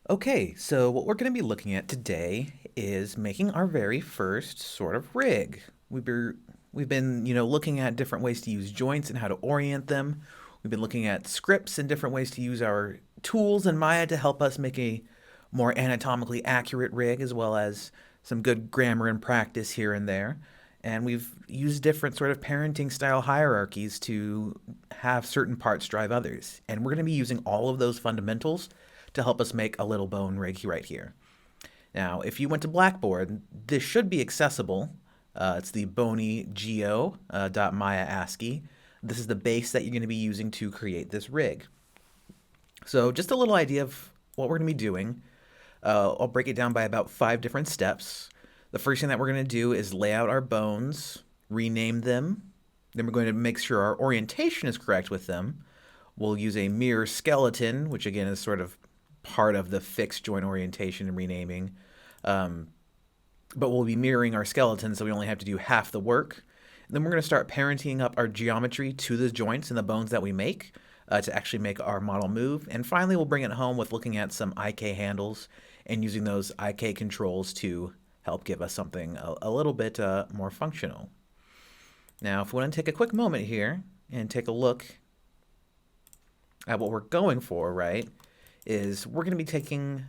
Okay, so what we're going to be looking at today is making our very first sort of rig. We've been looking at different ways to use joints and how to orient them. We've been looking at scripts and different ways to use our tools in Maya to help us make a more anatomically accurate rig, as well as some good grammar and practice here and there. And we've used different sort of parenting style hierarchies to have certain parts drive others. And we're going to be using all of those fundamentals to help us make a little bone rig right here. Now, if you went to Blackboard, this should be accessible. It's the Bony Geo.Maya ASCII. This is the base that you're going to be using to create this rig. So just a little idea of what we're going to be doing. I'll break it down by about 5 different steps. The first thing that we're going to do is lay out our bones, rename them. Then we're going to make sure our orientation is correct with them. We'll use a mirror skeleton, which again is sort of part of the fixed joint orientation and renaming. But we'll be mirroring our skeleton, so we only have to do half the work. And then we're going to start parenting up our geometry to the joints and the bones that we make to actually make our model move. And finally, we'll bring it home with looking at some IK handles and using those IK controls to help give us something a little bit more functional. Now, if we want to take a quick moment here and take a look at what we're going for, right, is we're going to be taking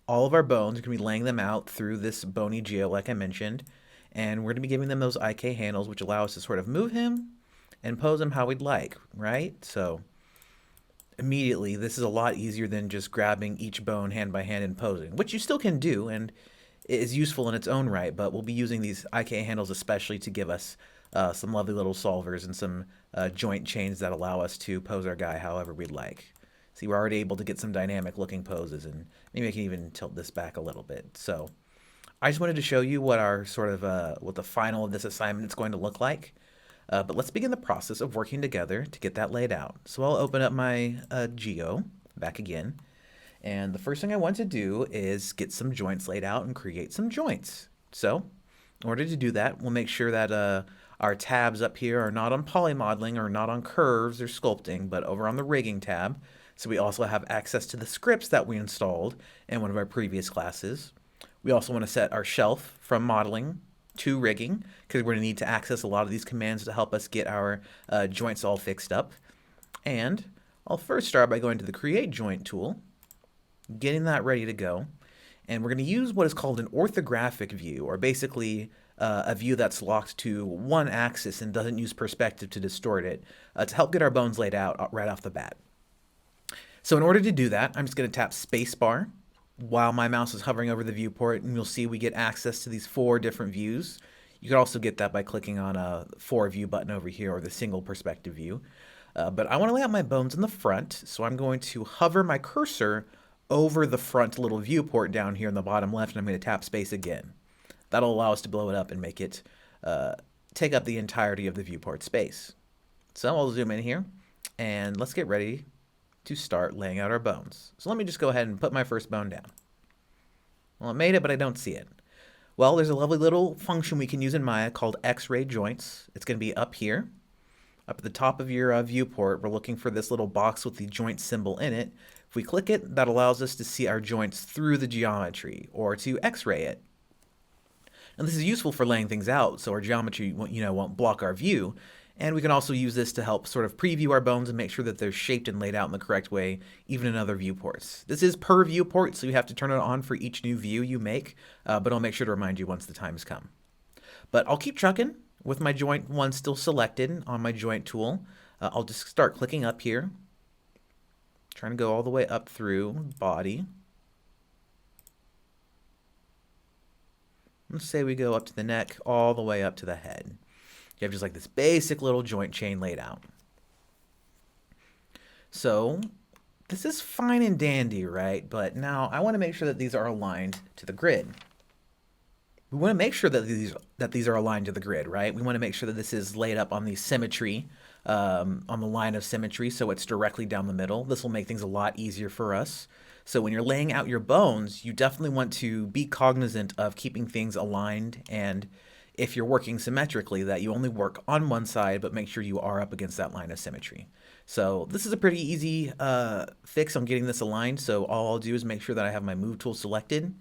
all of our bones, we're going to be laying them out through this Bony Geo, like I mentioned, and we're going to be giving them those IK handles, which allow us to sort of move him and pose him how we'd like, right? So immediately, this is a lot easier than just grabbing each bone hand by hand and posing, which you still can do and is useful in its own right, but we'll be using these IK handles especially to give us some lovely little solvers and some joint chains that allow us to pose our guy however we'd like. See, we're already able to get some dynamic looking poses, and maybe I can even tilt this back a little bit. So I just wanted to show you what our sort of what the final of this assignment is going to look like. But let's begin the process of working together to get that laid out. So I'll open up my Geo back again. And the first thing I want to do is get some joints laid out and create some joints. So in order to do that, we'll make sure that our tabs up here are not on polymodeling or not on curves or sculpting, but over on the rigging tab. So we also have access to the scripts that we installed in one of our previous classes. We also want to set our shelf from modeling to rigging because we're going to need to access a lot of these commands to help us get our joints all fixed up. And I'll first start by going to the Create Joint tool, getting that ready to go. And we're going to use what is called an orthographic view, or basically a view that's locked to one axis and doesn't use perspective to distort it, to help get our bones laid out right off the bat. So in order to do that, I'm just going to tap spacebar while my mouse is hovering over the viewport, and you'll see we get access to these 4 different views. You can also get that by clicking on a 4 view button over here, or the single perspective view. But I want to lay out my bones in the front, so I'm going to hover my cursor over the front little viewport down here in the bottom left, and I'm going to tap space again. That'll allow us to blow it up and make it take up the entirety of the viewport space. So I'll zoom in here, and let's get ready to start laying out our bones. So let me just go ahead and put my first bone down. Well, it made it, but I don't see it. Well, there's a lovely little function we can use in Maya called X-ray joints. It's going to be up here. Up at the top of your viewport, we're looking for this little box with the joint symbol in it. If we click it, that allows us to see our joints through the geometry, or to X-ray it. And this is useful for laying things out, so our geometry won't block our view. And we can also use this to help sort of preview our bones and make sure that they're shaped and laid out in the correct way, even in other viewports. This is per viewport, so you have to turn it on for each new view you make, but I'll make sure to remind you once the time has come. But I'll keep trucking with my joint one still selected on my joint tool. I'll just start clicking up here, trying to go all the way up through body. Let's say we go up to the neck, all the way up to the head. You have just like this basic little joint chain laid out. So this is fine and dandy, right? But now I want to make sure that these are aligned to the grid. We want to make sure that these are aligned to the grid, right? We want to make sure that this is laid up on the symmetry, on the line of symmetry, so it's directly down the middle. This will make things a lot easier for us. So when you're laying out your bones, you definitely want to be cognizant of keeping things aligned and if you're working symmetrically, that you only work on one side, but make sure you are up against that line of symmetry. So this is a pretty easy fix on getting this aligned. So all I'll do is make sure that I have my move tool selected.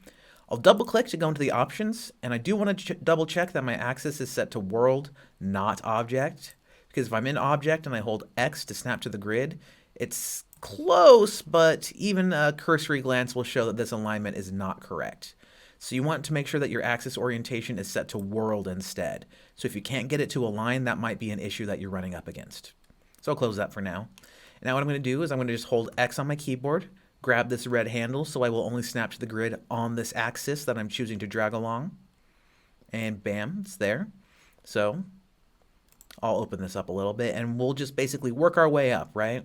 I'll double click to go into the options, and I do want to double check that my axis is set to world, not object, because if I'm in object and I hold X to snap to the grid, it's close, but even a cursory glance will show that this alignment is not correct. So you want to make sure that your axis orientation is set to world instead. So if you can't get it to align, that might be an issue that you're running up against. So I'll close that for now. And now what I'm going to do is I'm going to just hold X on my keyboard, grab this red handle so I will only snap to the grid on this axis that I'm choosing to drag along. And bam, it's there. So I'll open this up a little bit and we'll just basically work our way up, right?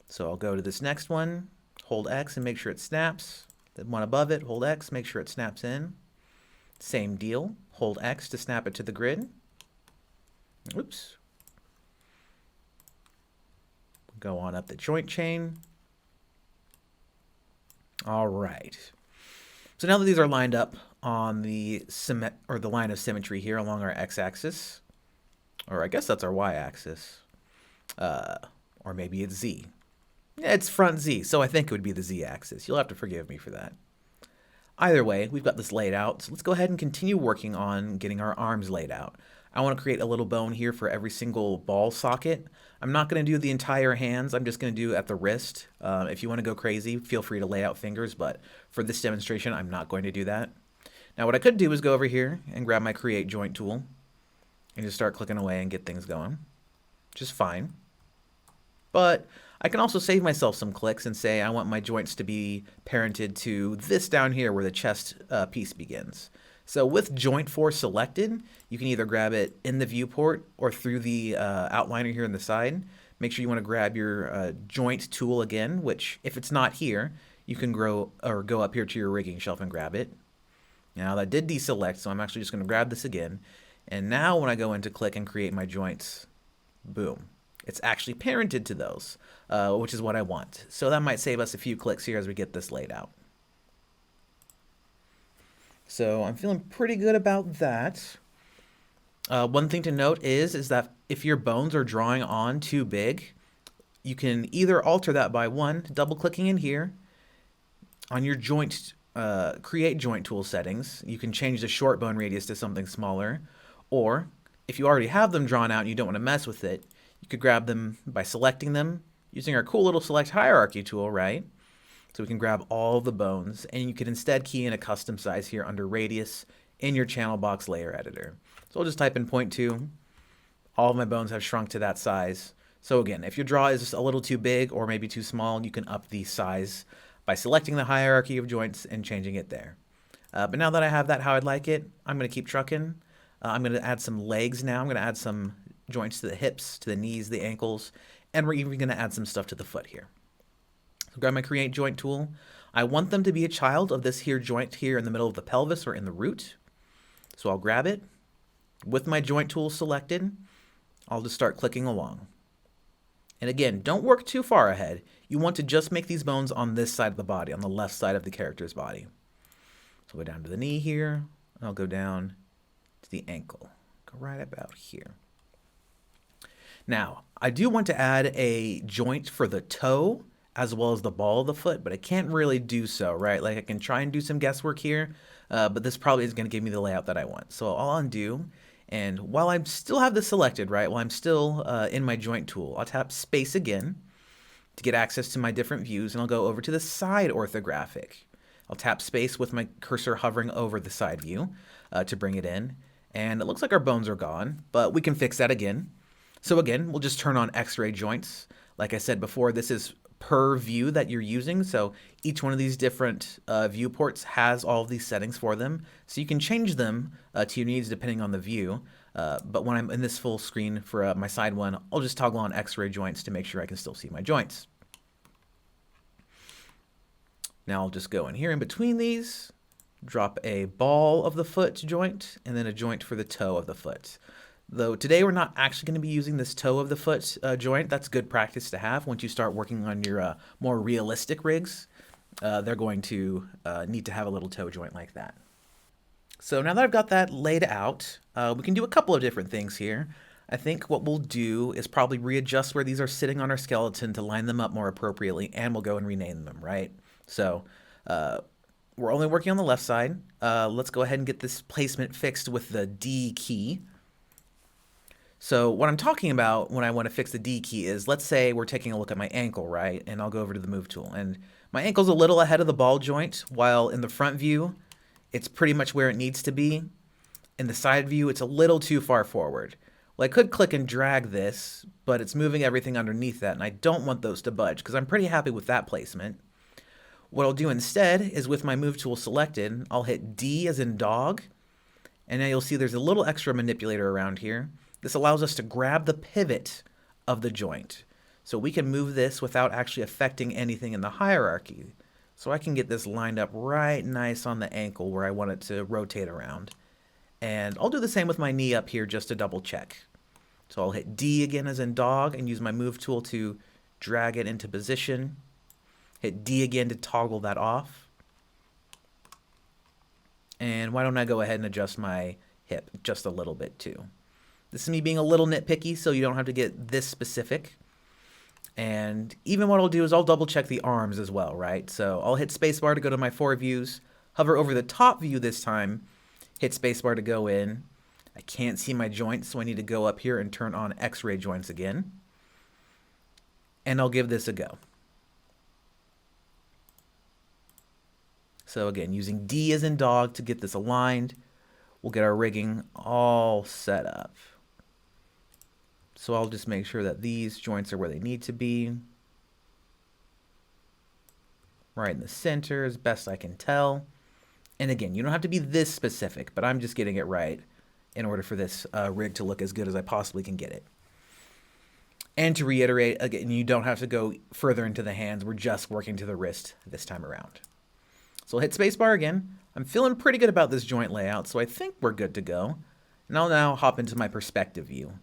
So I'll go to this next one, hold X and make sure it snaps. The one above it, hold X, make sure it snaps in. Same deal, hold X to snap it to the grid. Oops. Go on up the joint chain. All right. So now that these are lined up on the line of symmetry here along our x-axis, or I guess that's our y-axis, or maybe it's z. Yeah, it's front z, so I think it would be the z-axis. You'll have to forgive me for that. Either way, we've got this laid out, so let's go ahead and continue working on getting our arms laid out. I want to create a little bone here for every single ball socket. I'm not going to do the entire hands, I'm just going to do at the wrist. If you want to go crazy, feel free to lay out fingers, but for this demonstration, I'm not going to do that. Now what I could do is go over here and grab my Create Joint tool and just start clicking away and get things going. Just fine. But I can also save myself some clicks and say I want my joints to be parented to this down here where the chest piece begins. So with joint 4 selected, you can either grab it in the viewport or through the outliner here on the side. Make sure you want to grab your joint tool again, which if it's not here, you can go up here to your rigging shelf and grab it. Now that did deselect, so I'm actually just going to grab this again. And now when I go in to click and create my joints, boom, it's actually parented to those, which is what I want. So that might save us a few clicks here as we get this laid out. So I'm feeling pretty good about that. One thing to note is that if your bones are drawing on too big, you can either alter that by double clicking in here on your joint, create joint tool settings. You can change the short bone radius to something smaller, or if you already have them drawn out and you don't want to mess with it, you could grab them by selecting them using our cool little select hierarchy tool, right? So we can grab all the bones, and you can instead key in a custom size here under radius in your channel box layer editor. So I'll just type in 0.2. All of my bones have shrunk to that size. So again, if your draw is just a little too big or maybe too small, you can up the size by selecting the hierarchy of joints and changing it there. But now that I have that how I'd like it, I'm going to keep trucking. I'm going to add some legs now. I'm going to add some joints to the hips, to the knees, the ankles, and we're even going to add some stuff to the foot here. So grab my Create Joint tool. I want them to be a child of this here joint here in the middle of the pelvis or in the root. So I'll grab it. With my joint tool selected, I'll just start clicking along. And again, don't work too far ahead. You want to just make these bones on this side of the body, on the left side of the character's body. So I'll go down to the knee here, and I'll go down to the ankle. Go right about here. Now, I do want to add a joint for the toe as well as the ball of the foot, but I can't really do so, right? Like I can try and do some guesswork here, but this probably is going to give me the layout that I want. So I'll undo, and while I still have this selected, right, while I'm still in my joint tool, I'll tap space again to get access to my different views, and I'll go over to the side orthographic. I'll tap space with my cursor hovering over the side view to bring it in, and it looks like our bones are gone, but we can fix that again. So again, we'll just turn on X-ray joints. Like I said before, this is per view that you're using, so each one of these different viewports has all of these settings for them, so you can change them to your needs depending on the view. But when I'm in this full screen for my side one, I'll just toggle on X-ray joints to make sure I can still see my joints. Now I'll just go in here in between these, drop a ball of the foot joint, and then a joint for the toe of the foot. Though today we're not actually going to be using this toe of the foot joint. That's good practice to have. Once you start working on your more realistic rigs, they're going to need to have a little toe joint like that. So now that I've got that laid out, we can do a couple of different things here. I think what we'll do is probably readjust where these are sitting on our skeleton to line them up more appropriately, and we'll go and rename them, right? So uh, we're only working on the left side. Let's go ahead and get this placement fixed with the D key. So what I'm talking about when I want to fix the D key is, let's say we're taking a look at my ankle, right? And I'll go over to the move tool. And my ankle's a little ahead of the ball joint, while in the front view, it's pretty much where it needs to be. In the side view, it's a little too far forward. Well, I could click and drag this, but it's moving everything underneath that, and I don't want those to budge because I'm pretty happy with that placement. What I'll do instead is, with my move tool selected, I'll hit D as in dog, and now you'll see there's a little extra manipulator around here. This allows us to grab the pivot of the joint. So we can move this without actually affecting anything in the hierarchy. So I can get this lined up right nice on the ankle where I want it to rotate around. And I'll do the same with my knee up here just to double check. So I'll hit D again as in dog and use my move tool to drag it into position. Hit D again to toggle that off. And why don't I go ahead and adjust my hip just a little bit too. This is me being a little nitpicky, so you don't have to get this specific. And even what I'll do is I'll double check the arms as well, right? So I'll hit spacebar to go to my 4 views, hover over the top view this time, hit spacebar to go in. I can't see my joints, so I need to go up here and turn on X-ray joints again. And I'll give this a go. So again, using D as in dog to get this aligned, we'll get our rigging all set up. So I'll just make sure that these joints are where they need to be. Right in the center as best I can tell. And again, you don't have to be this specific, but I'm just getting it right in order for this rig to look as good as I possibly can get it. And to reiterate, again, you don't have to go further into the hands. We're just working to the wrist this time around. So I'll hit spacebar again. I'm feeling pretty good about this joint layout, so I think we're good to go. And I'll now hop into my perspective view.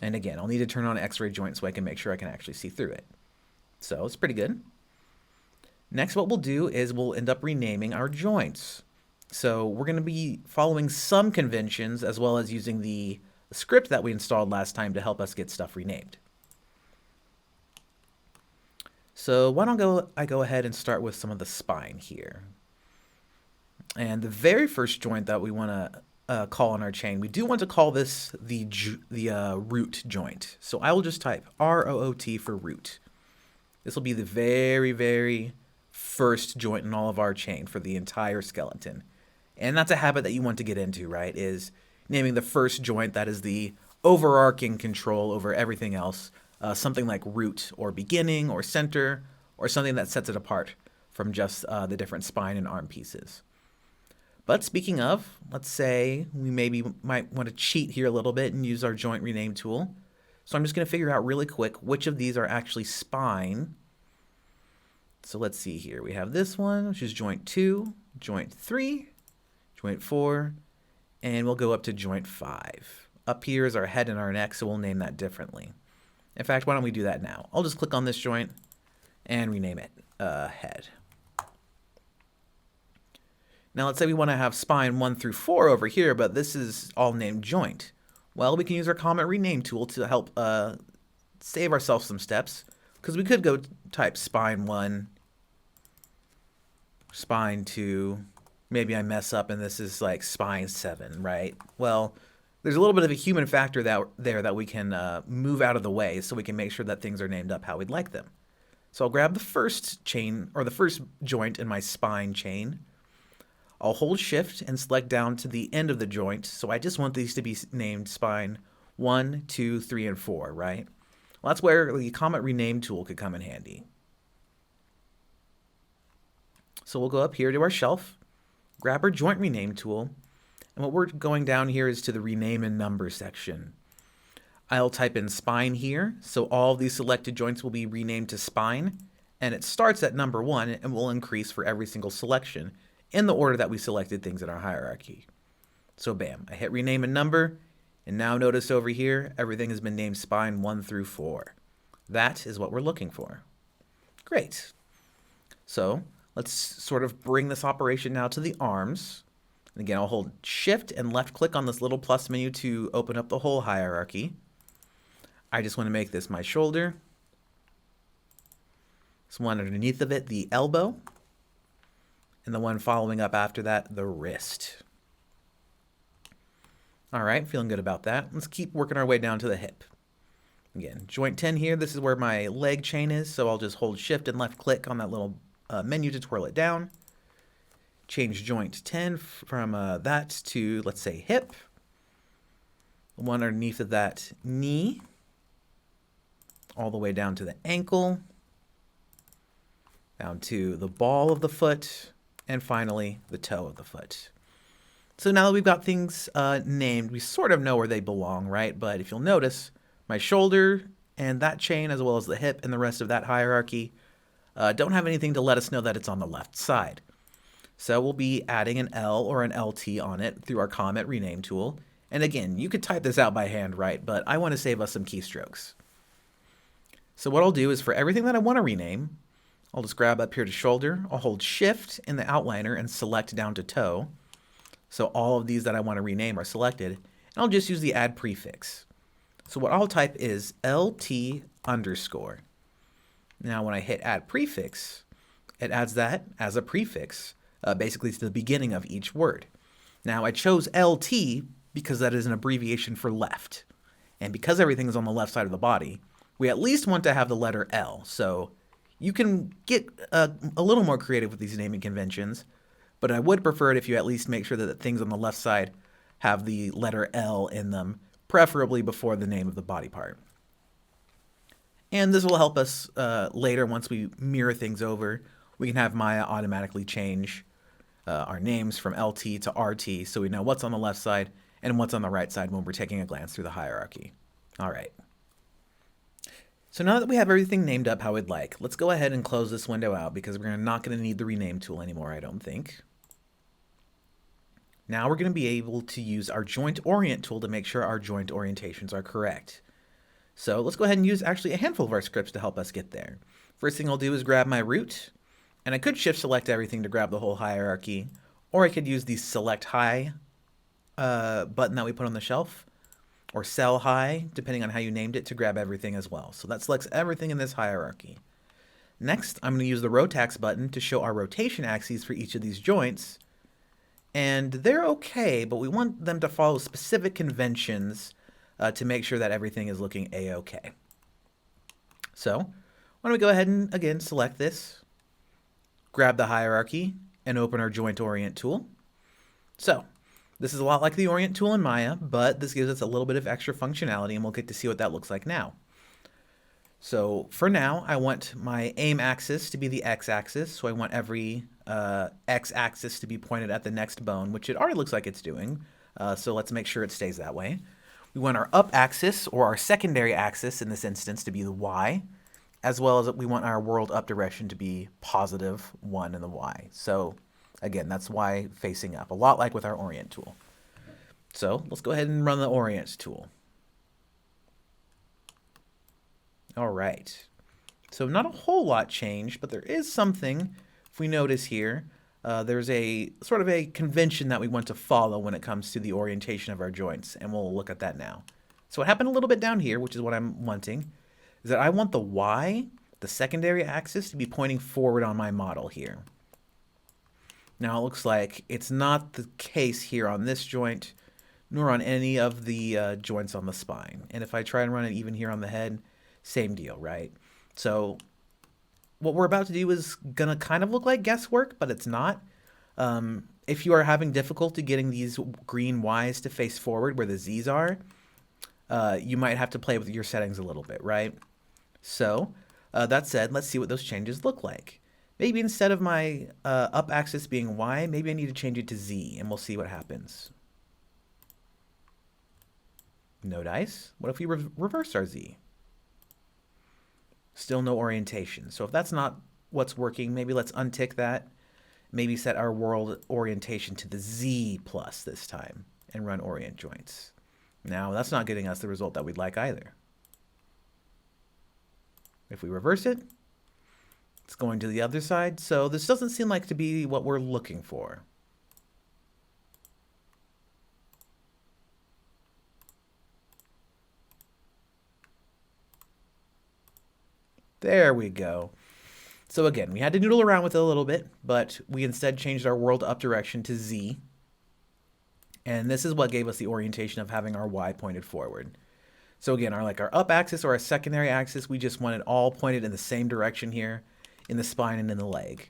And again, I'll need to turn on X-ray joint so I can make sure I can actually see through it. So it's pretty good. Next, what we'll do is we'll end up renaming our joints. So we're going to be following some conventions as well as using the script that we installed last time to help us get stuff renamed. So why don't I go ahead and start with some of the spine here. And the very first joint that we want to call on our chain, we do want to call this the root joint. So I will just type ROOT for root. This will be the very, very first joint in all of our chain for the entire skeleton. And that's a habit that you want to get into, right? Is naming the first joint that is the overarching control over everything else. Something like root or beginning or center, or something that sets it apart from just the different spine and arm pieces. But speaking of, let's say we might want to cheat here a little bit and use our joint rename tool. So I'm just going to figure out really quick which of these are actually spine. So let's see here. We have this one, which is joint 2, joint 3, joint 4, and we'll go up to joint 5. Up here is our head and our neck, so we'll name that differently. In fact, why don't we do that now? I'll just click on this joint and rename it head. Now let's say we want to have spine 1 through 4 over here, but this is all named joint. Well, we can use our comment rename tool to help save ourselves some steps, because we could go type spine 1, spine 2, maybe I mess up and this is like spine 7, right? Well, there's a little bit of a human factor there that we can move out of the way so we can make sure that things are named up how we'd like them. So I'll grab the first chain, or the first joint in my spine chain. I'll hold shift and select down to the end of the joint, so I just want these to be named spine 1, 2, 3, and 4, right? Well, that's where the comment rename tool could come in handy. So we'll go up here to our shelf, grab our joint rename tool, and what we're going down here is to the rename and number section. I'll type in spine here, so all of these selected joints will be renamed to spine, and it starts at number 1 and will increase for every single selection in the order that we selected things in our hierarchy. So bam, I hit rename and number, and now notice over here, everything has been named spine 1 through 4. That is what we're looking for. Great. So let's sort of bring this operation now to the arms. And again, I'll hold Shift and left click on this little plus menu to open up the whole hierarchy. I just want to make this my shoulder. This one underneath of it, the elbow. And the one following up after that, the wrist. All right, feeling good about that. Let's keep working our way down to the hip. Again, joint 10 here, this is where my leg chain is, so I'll just hold Shift and left click on that little menu to twirl it down. Change joint 10 from that to, let's say, hip. The one underneath of that, knee. All the way down to the ankle. Down to the ball of the foot. And finally, the toe of the foot. So now that we've got things named, we sort of know where they belong, right? But if you'll notice, my shoulder and that chain, as well as the hip and the rest of that hierarchy, don't have anything to let us know that it's on the left side. So we'll be adding an L or an LT on it through our comment rename tool. And again, you could type this out by hand, right? But I want to save us some keystrokes. So what I'll do is for everything that I want to rename, I'll just grab up here to shoulder. I'll hold Shift in the outliner and select down to toe. So all of these that I want to rename are selected. And I'll just use the add prefix. So what I'll type is LT underscore. Now when I hit add prefix, it adds that as a prefix, basically to the beginning of each word. Now I chose LT because that is an abbreviation for left. And because everything is on the left side of the body, we at least want to have the letter L. So you can get a little more creative with these naming conventions, but I would prefer it if you at least make sure that the things on the left side have the letter L in them, preferably before the name of the body part. And this will help us later once we mirror things over. We can have Maya automatically change our names from LT to RT so we know what's on the left side and what's on the right side when we're taking a glance through the hierarchy. All right. So now that we have everything named up how we'd like, let's go ahead and close this window out because we're not going to need the rename tool anymore, I don't think. Now we're going to be able to use our joint orient tool to make sure our joint orientations are correct. So let's go ahead and use actually a handful of our scripts to help us get there. First thing I'll do is grab my root, and I could shift select everything to grab the whole hierarchy, or I could use the select high button that we put on the shelf, or cell high, depending on how you named it, to grab everything as well. So that selects everything in this hierarchy. Next, I'm going to use the rotax button to show our rotation axes for each of these joints. And they're okay, but we want them to follow specific conventions to make sure that everything is looking a-okay. So why don't we go ahead and, again, select this, grab the hierarchy, and open our joint orient tool. So this is a lot like the orient tool in Maya, but this gives us a little bit of extra functionality, and we'll get to see what that looks like now. So for now, I want my aim axis to be the x-axis, so I want every x-axis to be pointed at the next bone, which it already looks like it's doing, so let's make sure it stays that way. We want our up axis, or our secondary axis in this instance, to be the y, as well as we want our world up direction to be positive 1 in the y. So again, that's y facing up, a lot like with our orient tool. So let's go ahead and run the orient tool. All right, so not a whole lot changed, but there is something. If we notice here, there's a sort of a convention that we want to follow when it comes to the orientation of our joints, and we'll look at that now. So what happened a little bit down here, which is what I'm wanting, is that I want the y, the secondary axis, to be pointing forward on my model here. Now it looks like it's not the case here on this joint, nor on any of the joints on the spine. And if I try and run it even here on the head, same deal, right? So what we're about to do is going to kind of look like guesswork, but it's not. If you are having difficulty getting these green Y's to face forward where the Z's are, you might have to play with your settings a little bit, right? So that said, let's see what those changes look like. Maybe instead of my up axis being Y, maybe I need to change it to Z, and we'll see what happens. No dice. What if we reverse our Z? Still no orientation. So if that's not what's working, maybe let's untick that. Maybe set our world orientation to the Z plus this time and run orient joints. Now that's not getting us the result that we'd like either. If we reverse it, it's going to the other side. So this doesn't seem like to be what we're looking for. There we go. So again, we had to noodle around with it a little bit, but we instead changed our world up direction to Z. And this is what gave us the orientation of having our Y pointed forward. So again, our up axis or our secondary axis, we just want it all pointed in the same direction here in the spine and in the leg.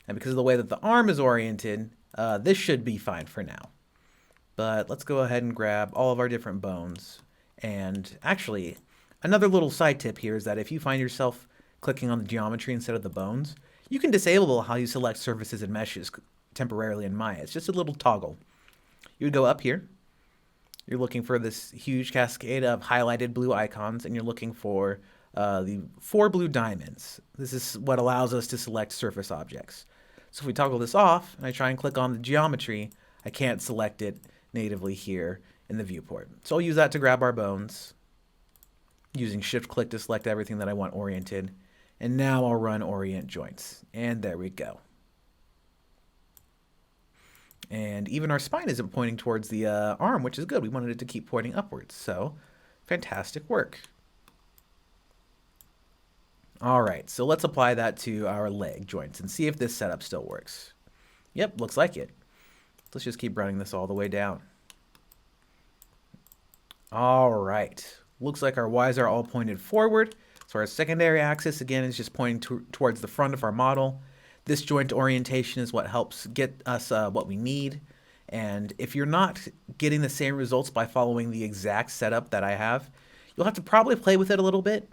And because of the way that the arm is oriented, this should be fine for now. But let's go ahead and grab all of our different bones. And actually, another little side tip here is that if you find yourself clicking on the geometry instead of the bones, you can disable how you select surfaces and meshes temporarily in Maya. It's just a little toggle. You would go up here. You're looking for this huge cascade of highlighted blue icons, and you're looking for the 4 blue diamonds. This is what allows us to select surface objects. So if we toggle this off, and I try and click on the geometry, I can't select it natively here in the viewport. So I'll use that to grab our bones, using shift-click to select everything that I want oriented. And now I'll run orient joints. And there we go. And even our spine isn't pointing towards the arm, which is good. We wanted it to keep pointing upwards. So fantastic work. All right, so let's apply that to our leg joints and see if this setup still works. Yep, looks like it. Let's just keep running this all the way down. All right, looks like our Ys are all pointed forward. So our secondary axis, again, is just pointing towards the front of our model. This joint orientation is what helps get us what we need. And if you're not getting the same results by following the exact setup that I have, you'll have to probably play with it a little bit.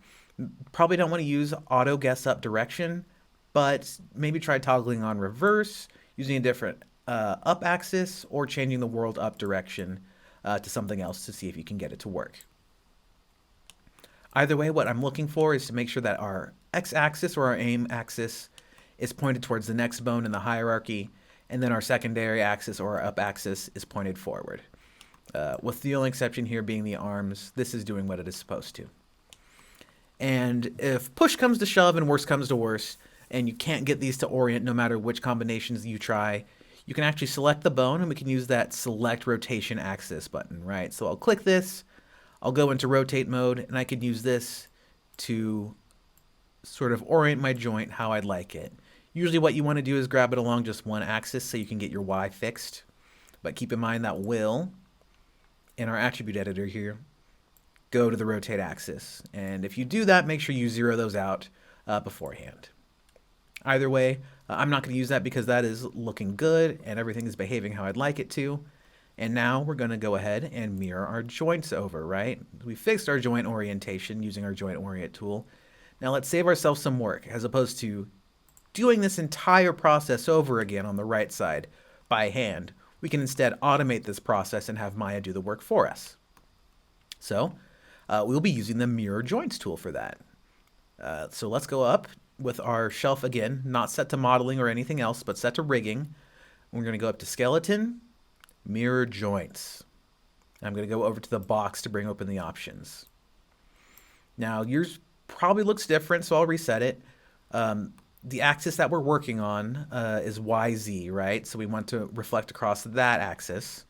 Probably don't want to use auto guess up direction, but maybe try toggling on reverse, using a different up axis, or changing the world up direction to something else to see if you can get it to work. Either way, what I'm looking for is to make sure that our x-axis or our aim axis is pointed towards the next bone in the hierarchy, and then our secondary axis or our up axis is pointed forward. With the only exception here being the arms, this is doing what it is supposed to. And if push comes to shove and worse comes to worse, and you can't get these to orient no matter which combinations you try, you can actually select the bone, and we can use that select rotation axis button, right? So I'll click this, I'll go into rotate mode, and I can use this to sort of orient my joint how I'd like it. Usually what you want to do is grab it along just one axis so you can get your Y fixed. But keep in mind that will, in our attribute editor here, go to the rotate axis. And if you do that, make sure you zero those out beforehand. Either way, I'm not going to use that because that is looking good and everything is behaving how I'd like it to. And now we're going to go ahead and mirror our joints over, right? We fixed our joint orientation using our joint orient tool. Now let's save ourselves some work as opposed to doing this entire process over again on the right side by hand. We can instead automate this process and have Maya do the work for us. So we'll be using the mirror joints tool for that. So let's go up with our shelf again, not set to modeling or anything else, but set to rigging. We're going to go up to skeleton, mirror joints. I'm going to go over to the box to bring open the options. Now yours probably looks different, so I'll reset it. The axis that we're working on is YZ, right? So we want to reflect across that axis.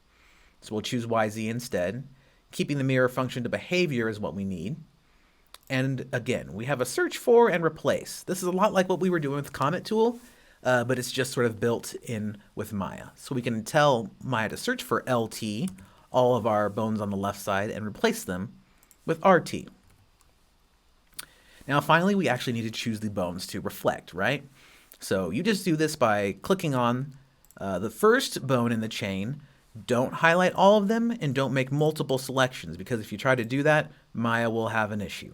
So we'll choose YZ instead. Keeping the mirror function to behavior is what we need. And again, we have a search for and replace. This is a lot like what we were doing with the Comet tool, but it's just sort of built in with Maya. So we can tell Maya to search for LT, all of our bones on the left side, and replace them with RT. Now finally, we actually need to choose the bones to reflect, right? So you just do this by clicking on the first bone in the chain. Don't highlight all of them and don't make multiple selections, because if you try to do that, Maya will have an issue.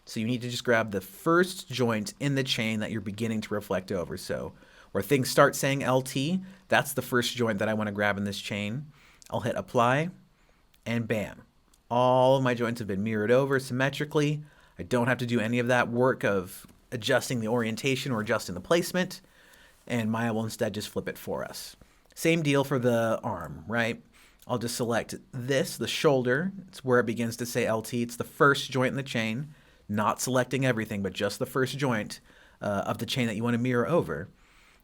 So you need to just grab the first joint in the chain that you're beginning to reflect over. So where things start saying LT, that's the first joint that I want to grab in this chain. I'll hit apply, and bam. All of my joints have been mirrored over symmetrically. I don't have to do any of that work of adjusting the orientation or adjusting the placement, and Maya will instead just flip it for us. Same deal for the arm, right? I'll just select this, the shoulder. It's where it begins to say LT. It's the first joint in the chain, not selecting everything, but just the first joint of the chain that you want to mirror over.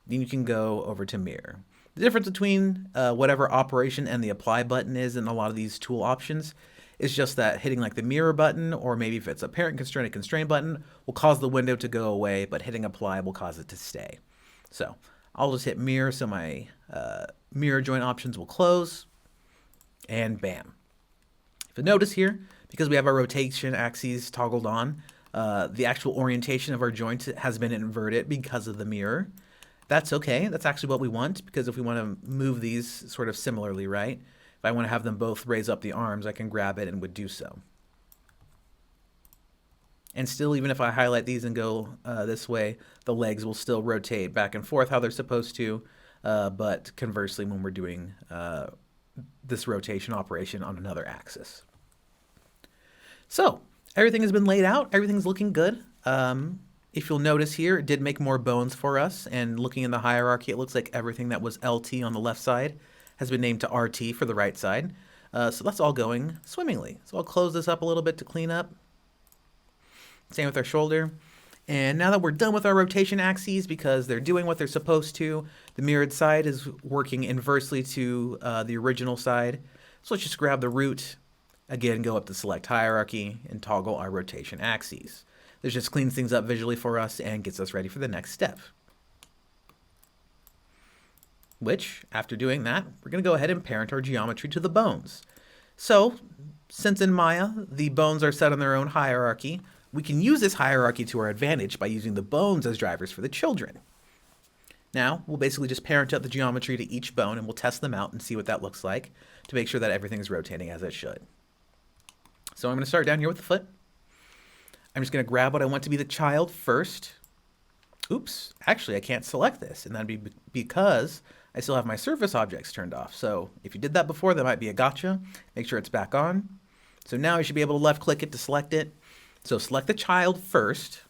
Then you can go over to mirror. The difference between whatever operation and the apply button is in a lot of these tool options It's just that hitting like the mirror button, or maybe if it's a parent constraint, a constraint button, will cause the window to go away, but hitting apply will cause it to stay. So I'll just hit mirror so my mirror joint options will close, and bam. If you notice here, because we have our rotation axes toggled on, the actual orientation of our joint has been inverted because of the mirror. That's okay. That's actually what we want, because if we want to move these sort of similarly, right? If I want to have them both raise up the arms, I can grab it and would do so. And still, even if I highlight these and go this way, the legs will still rotate back and forth how they're supposed to. But conversely, when we're doing this rotation operation on another axis. So everything has been laid out. Everything's looking good. If you'll notice here, it did make more bones for us. And looking in the hierarchy, it looks like everything that was LT on the left side has been named to RT for the right side. So that's all going swimmingly. So I'll close this up a little bit to clean up. Same with our shoulder. And now that we're done with our rotation axes, because they're doing what they're supposed to, the mirrored side is working inversely to the original side. So let's just grab the root, again, go up to select hierarchy, and toggle our rotation axes. This just cleans things up visually for us and gets us ready for the next step. Which, after doing that, we're going to go ahead and parent our geometry to the bones. So, since in Maya, the bones are set on their own hierarchy, we can use this hierarchy to our advantage by using the bones as drivers for the children. Now, we'll basically just parent up the geometry to each bone, and we'll test them out and see what that looks like to make sure that everything is rotating as it should. So I'm going to start down here with the foot. I'm just going to grab what I want to be the child first. Oops, actually I can't select this, and that'd be because I still have my surface objects turned off. So if you did that before, that might be a gotcha. Make sure it's back on. So now you should be able to left click it to select it. So select the child first,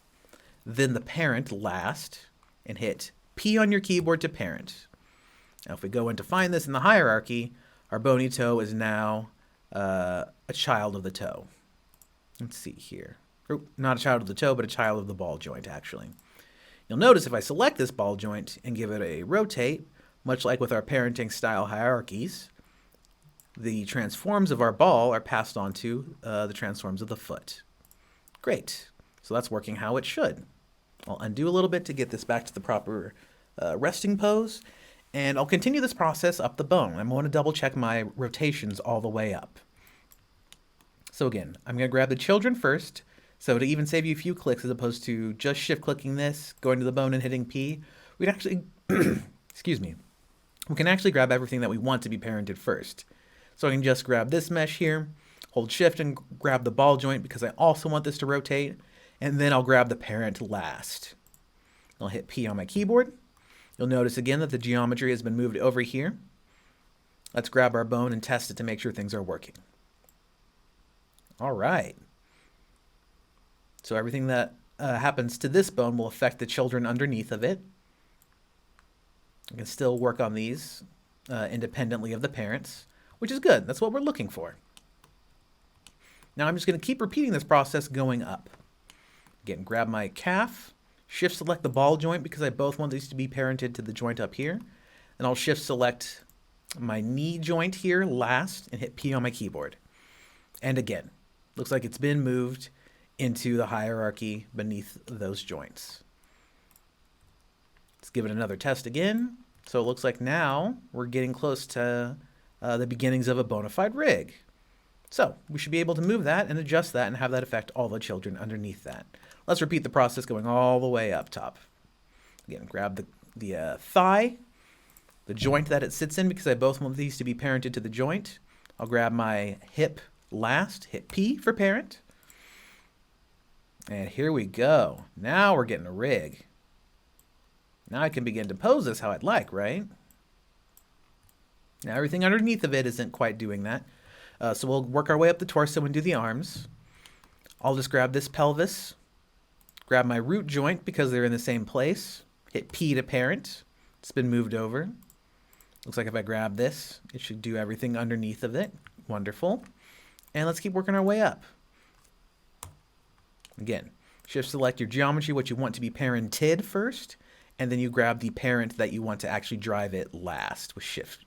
then the parent last, and hit P on your keyboard to parent. Now if we go in to find this in the hierarchy, our bony toe is now a child of the toe. Let's see here. Not a child of the toe, but a child of the ball joint, actually. You'll notice if I select this ball joint and give it a rotate, much like with our parenting style hierarchies, the transforms of our ball are passed on to the transforms of the foot. Great. So that's working how it should. I'll undo a little bit to get this back to the proper resting pose, and I'll continue this process up the bone. I'm going to double check my rotations all the way up. So again, I'm going to grab the children first. So to even save you a few clicks as opposed to just shift clicking this, going to the bone and hitting P, we'd actually, excuse me, we can actually grab everything that we want to be parented first. So I can just grab this mesh here, hold shift and grab the ball joint because I also want this to rotate, and then I'll grab the parent last. I'll hit P on my keyboard. You'll notice again that the geometry has been moved over here. Let's grab our bone and test it to make sure things are working. All right. So everything that happens to this bone will affect the children underneath of it. I can still work on these independently of the parents, which is good. That's what we're looking for. Now I'm just going to keep repeating this process going up. Again, grab my calf, shift select the ball joint because I both want these to be parented to the joint up here. And I'll shift select my knee joint here last and hit P on my keyboard. And again, looks like it's been moved into the hierarchy beneath those joints. Let's give it another test again. So it looks like now we're getting close to the beginnings of a bona fide rig. So we should be able to move that and adjust that and have that affect all the children underneath that. Let's repeat the process going all the way up top. Again, grab the thigh, the joint that it sits in because I both want these to be parented to the joint. I'll grab my hip last, hit P for parent. And here we go. Now we're getting a rig. Now I can begin to pose this how I'd like, right? Now everything underneath of it isn't quite doing that. So we'll work our way up the torso and do the arms. I'll just grab this pelvis, grab my root joint because they're in the same place, hit P to parent. It's been moved over. Looks like if I grab this, it should do everything underneath of it. Wonderful. And let's keep working our way up. Again, shift select your geometry, what you want to be parented first, and then you grab the parent that you want to actually drive it last with shift.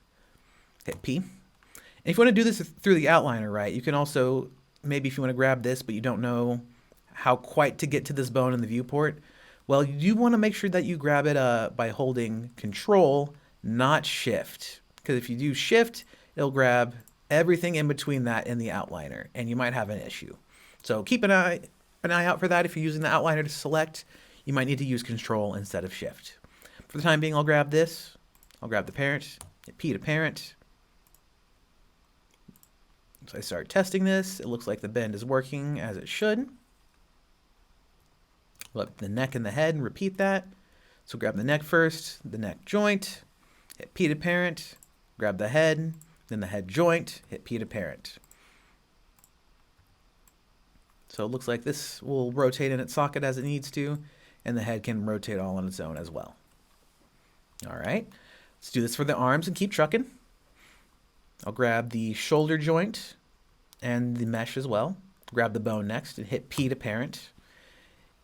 Hit P. And if you want to do this through the outliner, right, you can also, maybe if you want to grab this, but you don't know how quite to get to this bone in the viewport, well, you want to make sure that you grab it by holding Control, not Shift. Because if you do Shift, it'll grab everything in between that and the outliner, and you might have an issue. So keep an eye out for that. If you're using the outliner to select, you might need to use Control instead of Shift. For the time being, I'll grab this. I'll grab the parent, hit P to parent. So I start testing this. It looks like the bend is working as it should. Let the neck and the head and repeat that. So grab the neck first, the neck joint, hit P to parent, grab the head, then the head joint, hit P to parent. So it looks like this will rotate in its socket as it needs to, and the head can rotate all on its own as well. All right, let's do this for the arms and keep trucking. I'll grab the shoulder joint and the mesh as well. Grab the bone next and hit P to parent.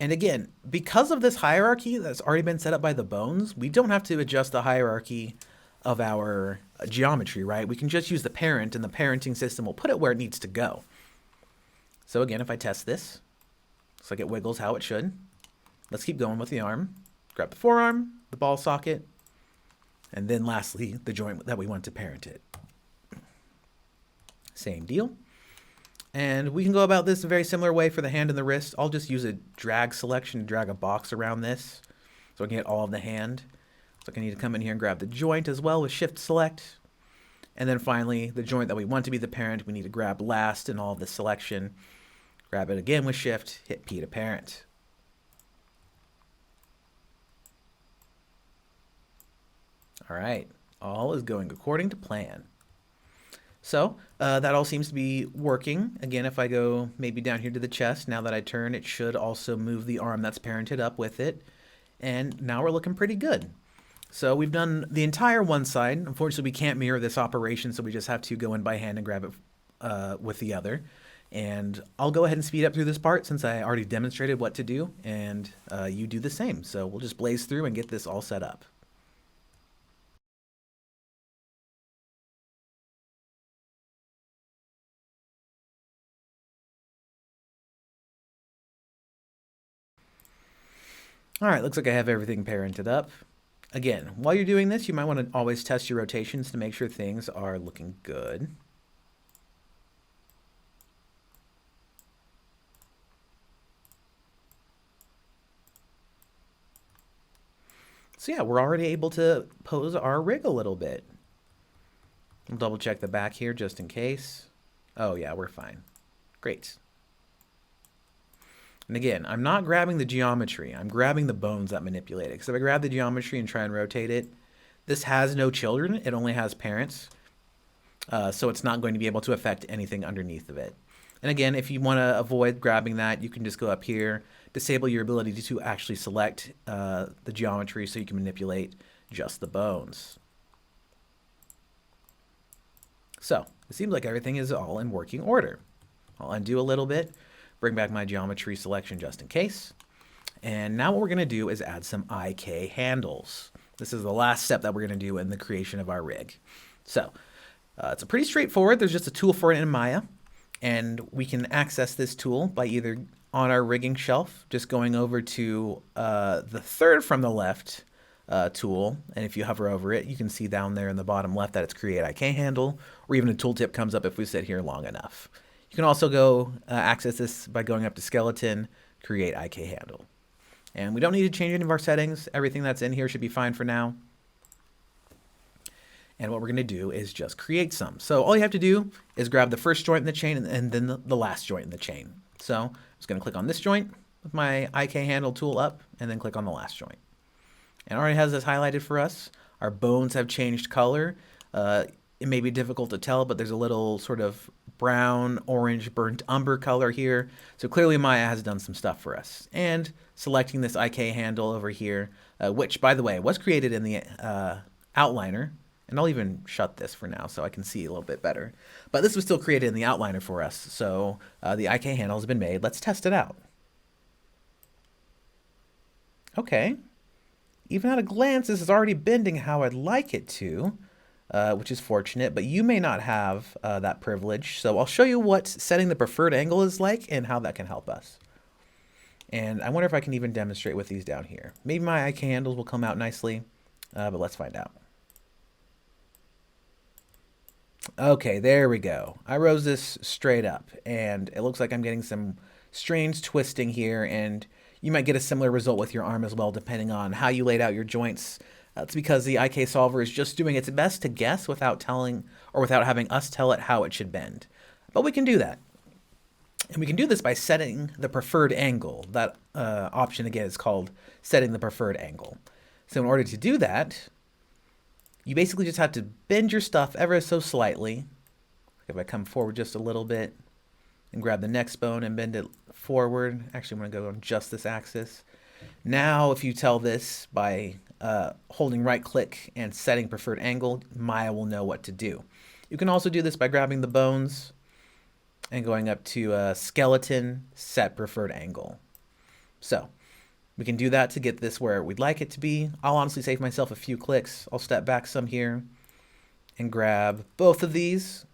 And again, because of this hierarchy that's already been set up by the bones, we don't have to adjust the hierarchy of our geometry, right? We can just use the parent, and the parenting system will put it where it needs to go. So again, if I test this, looks like it wiggles how it should. Let's keep going with the arm. Grab the forearm, the ball socket, and then lastly, the joint that we want to parent it. Same deal. And we can go about this a very similar way for the hand and the wrist. I'll just use a drag selection to drag a box around this so I can get all of the hand. So I need to come in here and grab the joint as well with Shift Select. And then finally, the joint that we want to be the parent, we need to grab last in all of the selection. Grab it again with Shift, hit P to parent. All right, all is going according to plan. So that all seems to be working. Again, if I go maybe down here to the chest, now that I turn, it should also move the arm that's parented up with it. And now we're looking pretty good. So we've done the entire one side. Unfortunately, we can't mirror this operation, so we just have to go in by hand and grab it with the other. And I'll go ahead and speed up through this part since I already demonstrated what to do, and you do the same. So we'll just blaze through and get this all set up. All right, looks like I have everything parented up. Again, while you're doing this, you might want to always test your rotations to make sure things are looking good. So yeah, we're already able to pose our rig a little bit. I'll double check the back here just in case. Oh yeah, we're fine. Great. And again, I'm not grabbing the geometry. I'm grabbing the bones that manipulate it. Because if I grab the geometry and try and rotate it, this has no children. It only has parents. So it's not going to be able to affect anything underneath of it. And again, if you want to avoid grabbing that, you can just go up here, disable your ability to actually select the geometry so you can manipulate just the bones. So it seems like everything is all in working order. I'll undo a little bit, bring back my geometry selection just in case. And now what we're going to do is add some IK handles. This is the last step that we're going to do in the creation of our rig. So it's a pretty straightforward. There's just a tool for it in Maya. And we can access this tool by either on our rigging shelf, just going over to the third from the left tool. And if you hover over it, you can see down there in the bottom left that it's Create IK Handle, or even a tooltip comes up if we sit here long enough. You can also go access this by going up to Skeleton, Create IK Handle. And we don't need to change any of our settings. Everything that's in here should be fine for now. And what we're going to do is just create some. So all you have to do is grab the first joint in the chain and then the last joint in the chain. So I'm just going to click on this joint with my IK handle tool up and then click on the last joint. And it already has this highlighted for us. Our bones have changed color. It may be difficult to tell, but there's a little sort of brown, orange, burnt umber color here. So clearly Maya has done some stuff for us. And selecting this IK handle over here, which, by the way, was created in the outliner. And I'll even shut this for now so I can see a little bit better. But this was still created in the outliner for us. So the IK handle has been made. Let's test it out. Okay. Even at a glance, this is already bending how I'd like it to. which is fortunate, but you may not have that privilege. So I'll show you what setting the preferred angle is like and how that can help us. And I wonder if I can even demonstrate with these down here. Maybe my IK handles will come out nicely, but let's find out. Okay, there we go. I rose this straight up, and it looks like I'm getting some strange twisting here, and you might get a similar result with your arm as well, depending on how you laid out your joints. That's because the IK solver is just doing its best to guess without telling or without having us tell it how it should bend. But we can do that. And we can do this by setting the preferred angle. That option, again, is called setting the preferred angle. So in order to do that, you basically just have to bend your stuff ever so slightly. If I come forward just a little bit and grab the next bone and bend it forward. Actually, I'm going to go on just this axis. Now, if you tell this by holding right click and setting preferred angle, Maya will know what to do. You can also do this by grabbing the bones and going up to skeleton, set preferred angle. So we can do that to get this where we'd like it to be. I'll honestly save myself a few clicks. I'll step back some here and grab both of these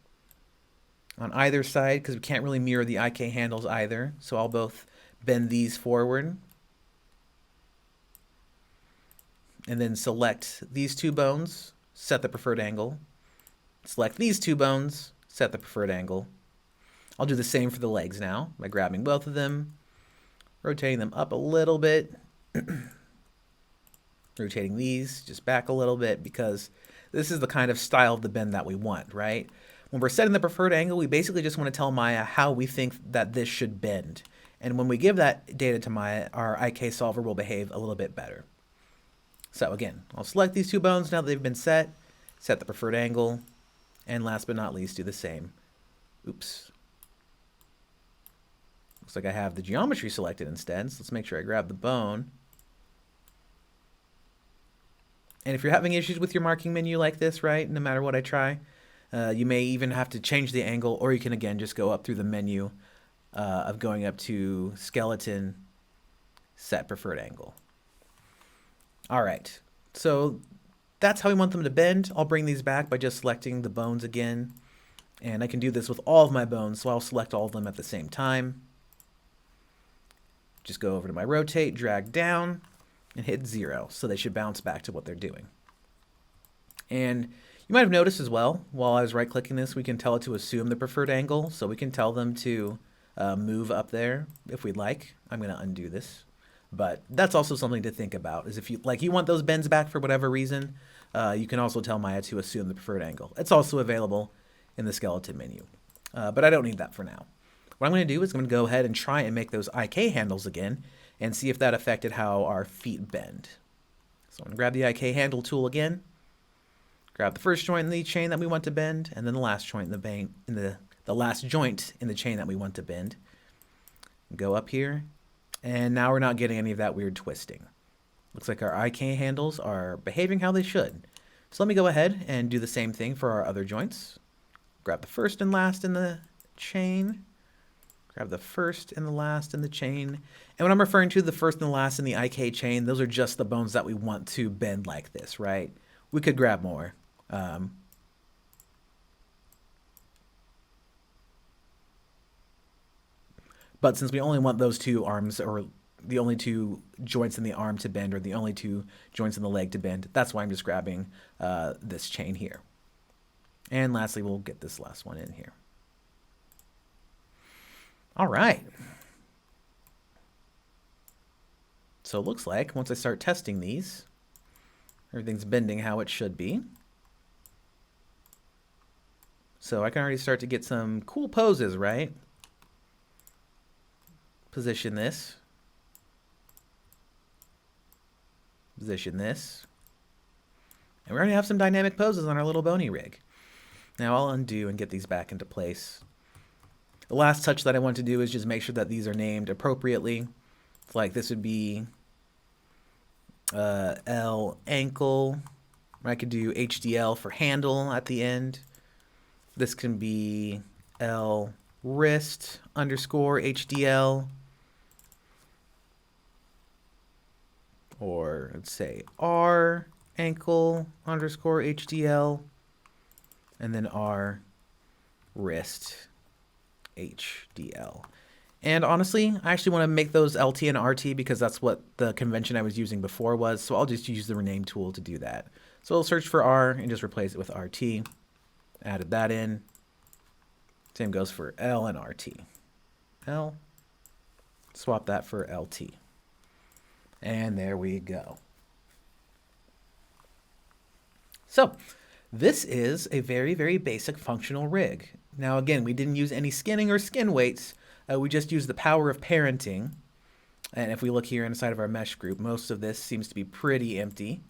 on either side because we can't really mirror the IK handles either. So I'll both bend these forward and then select these two bones, set the preferred angle. Select these two bones, set the preferred angle. I'll do the same for the legs now by grabbing both of them, rotating them up a little bit, rotating these just back a little bit because this is the kind of style of the bend that we want, right? When we're setting the preferred angle, we basically just want to tell Maya how we think that this should bend. And when we give that data to Maya, our IK solver will behave a little bit better. So again, I'll select these two bones now that they've been set the preferred angle, and last but not least, do the same. Oops. Looks like I have the geometry selected instead, so let's make sure I grab the bone. And if you're having issues with your marking menu like this, right, no matter what I try, you may even have to change the angle, or you can, again, just go up through the menu of going up to skeleton, set preferred angle. All right, so that's how we want them to bend. I'll bring these back by just selecting the bones again. And I can do this with all of my bones, so I'll select all of them at the same time. Just go over to my rotate, drag down, and hit 0. So they should bounce back to what they're doing. And you might have noticed as well, while I was right-clicking this, we can tell it to assume the preferred angle. So we can tell them to move up there if we'd like. I'm going to undo this. But that's also something to think about, is if you want those bends back for whatever reason, you can also tell Maya to assume the preferred angle. It's also available in the skeleton menu. But I don't need that for now. What I'm going to do is I'm going to go ahead and try and make those IK handles again and see if that affected how our feet bend. So I'm going to grab the IK handle tool again, grab the first joint in the chain that we want to bend, and then the last joint in the last joint in the chain that we want to bend. Go up here, and now we're not getting any of that weird twisting. Looks like our IK handles are behaving how they should. So let me go ahead and do the same thing for our other joints. Grab the first and last in the chain. Grab the first and the last in the chain. And when I'm referring to the first and the last in the IK chain, those are just the bones that we want to bend like this, right? We could grab more. But since we only want those two arms, or the only two joints in the arm to bend, or the only two joints in the leg to bend, that's why I'm just grabbing this chain here. And lastly, we'll get this last one in here. All right. So it looks like once I start testing these, everything's bending how it should be. So I can already start to get some cool poses, right? Position this. Position this. And we already have some dynamic poses on our little Bony rig. Now I'll undo and get these back into place. The last touch that I want to do is just make sure that these are named appropriately. Like this would be L ankle. I could do HDL for handle at the end. This can be L wrist underscore HDL. Or let's say R ankle underscore HDL. and then R, wrist, HDL. And honestly, I actually want to make those LT and RT because that's what the convention I was using before was. So I'll just use the rename tool to do that. So I'll search for R and just replace it with RT. Added that in. Same goes for L and RT. L, swap that for LT. And there we go. So this is a very, very basic functional rig. Now again, we didn't use any skinning or skin weights. We just used the power of parenting. And if we look here inside of our mesh group, most of this seems to be pretty empty.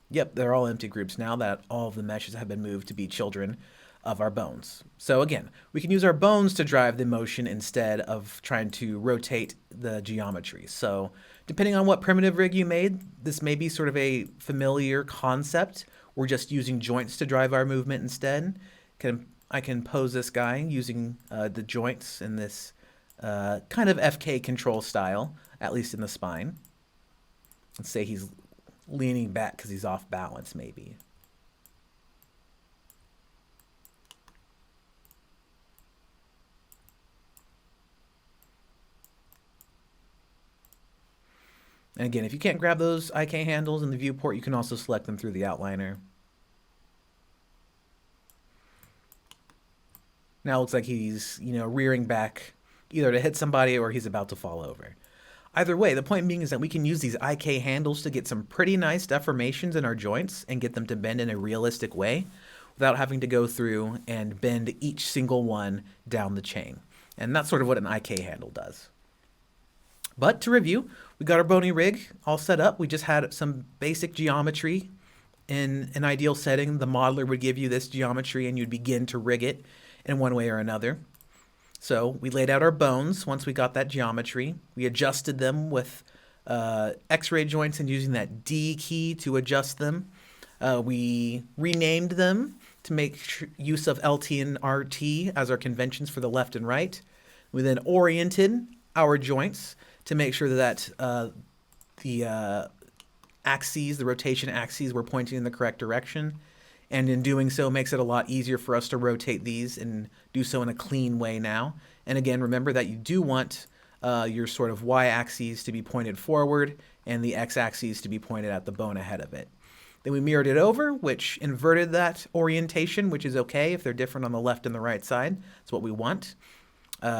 Yep, they're all empty groups now that all of the meshes have been moved to be children of our bones. So again, we can use our bones to drive the motion instead of trying to rotate the geometry. So depending on what primitive rig you made, this may be sort of a familiar concept. We're just using joints to drive our movement instead. I can pose this guy using the joints in this kind of FK control style, at least in the spine. Let's say he's leaning back because he's off balance maybe. And again, if you can't grab those IK handles in the viewport, you can also select them through the outliner. Now it looks like he's, rearing back either to hit somebody or he's about to fall over. Either way, the point being is that we can use these IK handles to get some pretty nice deformations in our joints and get them to bend in a realistic way without having to go through and bend each single one down the chain. And that's sort of what an IK handle does. But to review, we got our Bony rig all set up. We just had some basic geometry. In an ideal setting, the modeler would give you this geometry and you'd begin to rig it in one way or another. So we laid out our bones once we got that geometry. We adjusted them with X-ray joints and using that D key to adjust them. We renamed them to make use of LT and RT as our conventions for the left and right. We then oriented our joints to make sure that the axes, the rotation axes, were pointing in the correct direction. And in doing so, makes it a lot easier for us to rotate these and do so in a clean way now. And again, remember that you do want your sort of y-axes to be pointed forward and the x-axes to be pointed at the bone ahead of it. Then we mirrored it over, which inverted that orientation, which is okay if they're different on the left and the right side. That's what we want.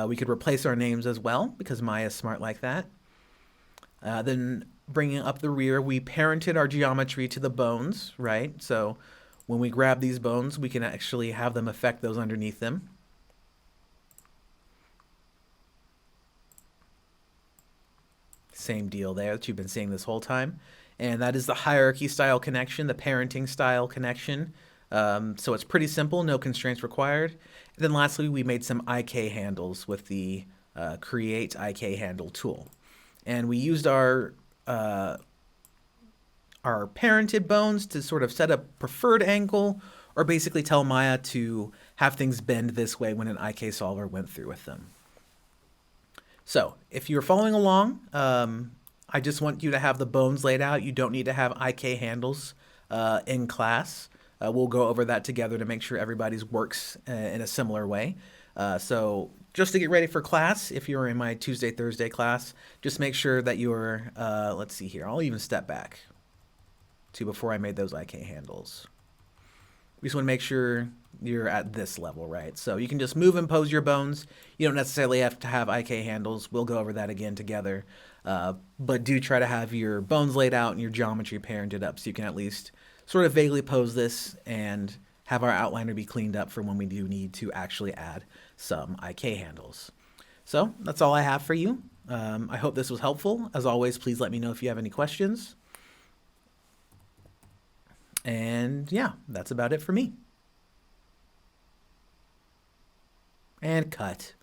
We could replace our names as well, because Maya's smart like that. Then bringing up the rear, we parented our geometry to the bones, right? So when we grab these bones, we can actually have them affect those underneath them. Same deal there that you've been seeing this whole time. And that is the hierarchy style connection, the parenting style connection. So it's pretty simple, no constraints required. And then lastly, we made some IK handles with the Create IK Handle tool. And we used our parented bones to sort of set a preferred angle or basically tell Maya to have things bend this way when an IK solver went through with them. So if you're following along, I just want you to have the bones laid out. You don't need to have IK handles in class. We'll go over that together to make sure everybody's works in a similar way. So just to get ready for class, if you're in my Tuesday, Thursday class, just make sure that you're, let's see here, I'll even step back to before I made those IK handles. We just want to make sure you're at this level, right? So you can just move and pose your bones. You don't necessarily have to have IK handles. We'll go over that again together. But do try to have your bones laid out and your geometry parented up so you can at least sort of vaguely pose this and have our outliner be cleaned up for when we do need to actually add some IK handles. So that's all I have for you. I hope this was helpful. As always, please let me know if you have any questions. And yeah, that's about it for me. And cut.